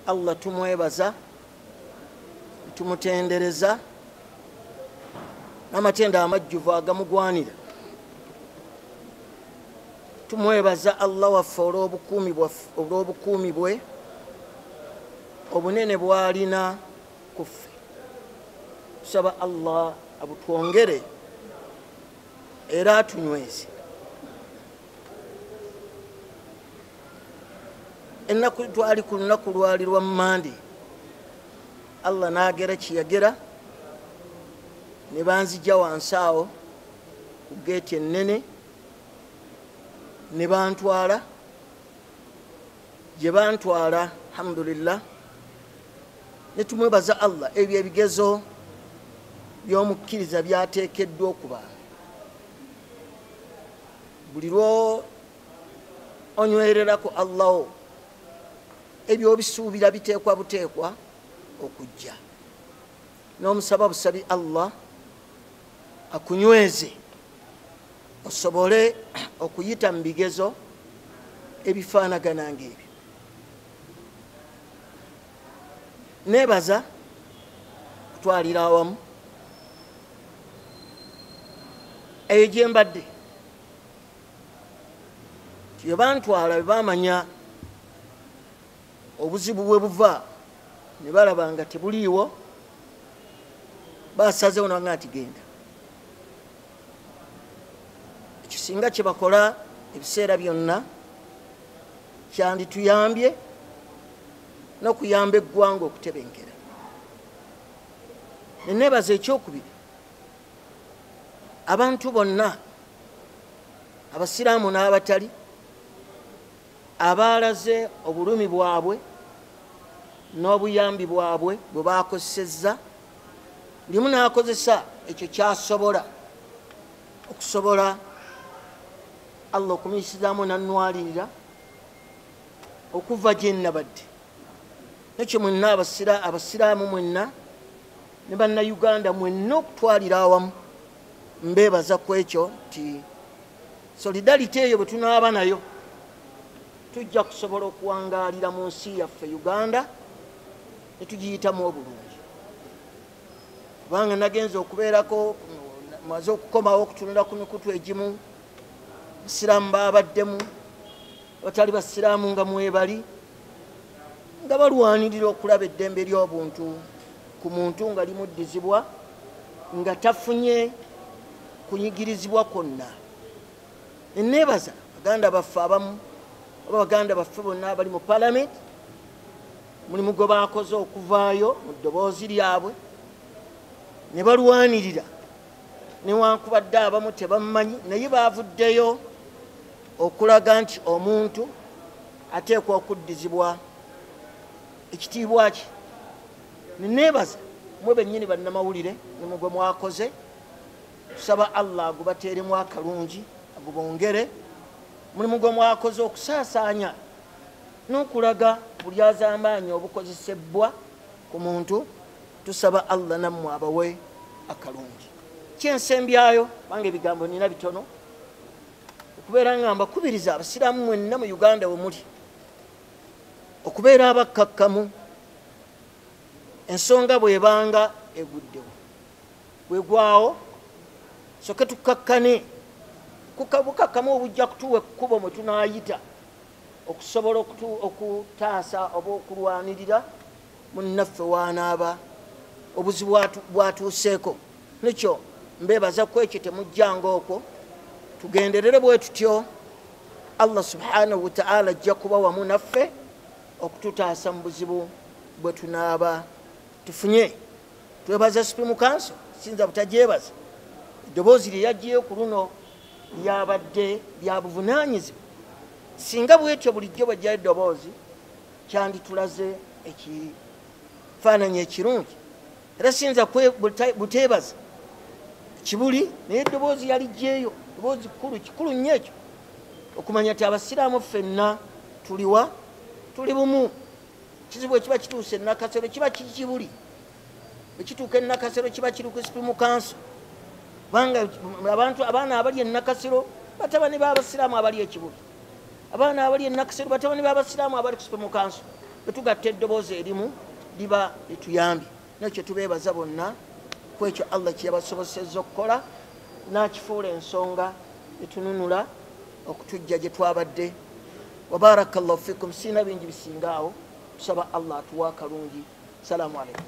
Allah tumwebaza tumutendereza n'amatenda amajjuvu agamugwanira. Tumwebaza Allah waffe olw'obukuumi bwe obunene bw'alina ku ffe. Tusaba Allah abutwongere era atunyweze. Ennaku twali ku lunaku lwali lwa Mande, Allah n'agera kiyagera ne banzija wansi awo ku geeti ennene ne bantwala gye bantwala. Alhamdulillah, ne tumwebaza Allah ebyo ebigezo by'omukkiriza byateekeddwa okuba. Buli lwo onywerera ku Allah ebyo obisuubira biteekwa buteekwa okujja. N'omusaba busabi Allah akunyweze osobole okuyita mu bigezo ebifaanagana ng'ebyo. Neebaza kutwalira awamu eyo gye mbadde bye bantwala bwe baamanya obuzibu bwe buva ne balaba nga tebuliiwo, basazeewo nabanga nti genda. Ekyo singa kye bakola ebiseera byonna kyandituyambye n'okuyamba eggwanga okutebenkera. Ne neebaza ekyokubiri, abantu bonna abasiraamu n'abatali abaalaze obulumi bwabwe n'obuyambi bwabwe bwe baakozesezza, limu n'akozesa ekyo kyasobola okusobola Allah okumuyisizaamu nannwalirira okuva gye nnabadde. Nekyo mwenna abasiraamu mwenna ne bannayuganda mwenna okutwalira awamu, mbeebaza ku ekyo nti solidarity eyo bwe tunaaba nayo tujja kusobola okuwangaalira mu nsi yaffe Uganda ne tugiyitamu obulungi. Kubanga nagenza okubeerako, maze okukomawo okutunula ku mikutu egimu basiraamu baabaddemu, batali basiraamu nga mwebali, nga balwanirira okulaba eddembe ly'obuntu ku muntu nga limuddizibwa, nga tafunye kunyigirizibwa kwonna. Neebaza baganda baffe abamu oba baganda baffe bonna abali mu palamenti, mulimu gwe baakoze okuvaayo mu ddoboozi lyabwe ne balwanirira, newankubadde abamu tebamumanyi naye baavuddeyo okulaga nti omuntu ateekwa okuddizibwa ekitiibwa kye. Neebaza mwe bennyini bannamawulire mulimu gwe mwakoze. Tusaba Allah agubateeremu akalungi, agubongere. Mulimu gwe mwakoze okusaasaanya n'okulaga buli az'amaanyi obukozesebbwa ku muntu. Tusaba Allah nammwe abawe akalungi. Kyensembyayo bange ebigambo nina bitono okubeera nga mbakubiriza abasiraamu mwenna mu Uganda we muli okubeera abakkakkamu. Ensonga bw'ebanga eguddewo bwegwawo soke tukakkane. Bukakkamu obujja kutuwa ekkubo mwe tunaayita okusobola okutaasa oba okulwanirira munnaffe wanaaba obuzibu bwatuuseeko. Nekyo mbeebaza ku ekyo temujjanga okwo, tugenderere bwe tutyo. Allah subhanahu wa ta'ala ajja kuba wamu naffe okututaasa mu buzibu bwe tunaaba tufunye. Twebaza Supreme Council, sinza butajyebaza. Eddoboozi lye yaggyeyo ku luno lyabadde lya buvunaanyizibwa. Singa bwetyo bulijjo bajjayo eddoboozi kyanditulaze ekifaananyi ekirungi. Era sinza buteebaza kibuli naye eddoboozi yaliggyeyo, eddoboozi kikulu nnyo ekyo okumanya nti abasiraamu ffenna tuliwa, tuli bumu. Kizibu ekiba kituuse Nakasero kiba kibuli, ekituuka Nakasero kiba kiri ku Supreme Council. Kubanga abantu abaana abali e Nakasero batabani b'abasiraamu abali ekibuli, abaana abali e Nakasero batabani b'abasiraamu abali ku Supreme Council. betugatta eddoboozi erimu liba lituyambye nekyo tubeebaza bonna ku ekyo Allah kyeyabasobosezza okukola n'akifuula ensonga etununula okutujja gye twabadde. Wabarakallahu fikum. Siina bingi bisingaawo, tusaba Allah atuwa akalungi. Salaamu alaikum.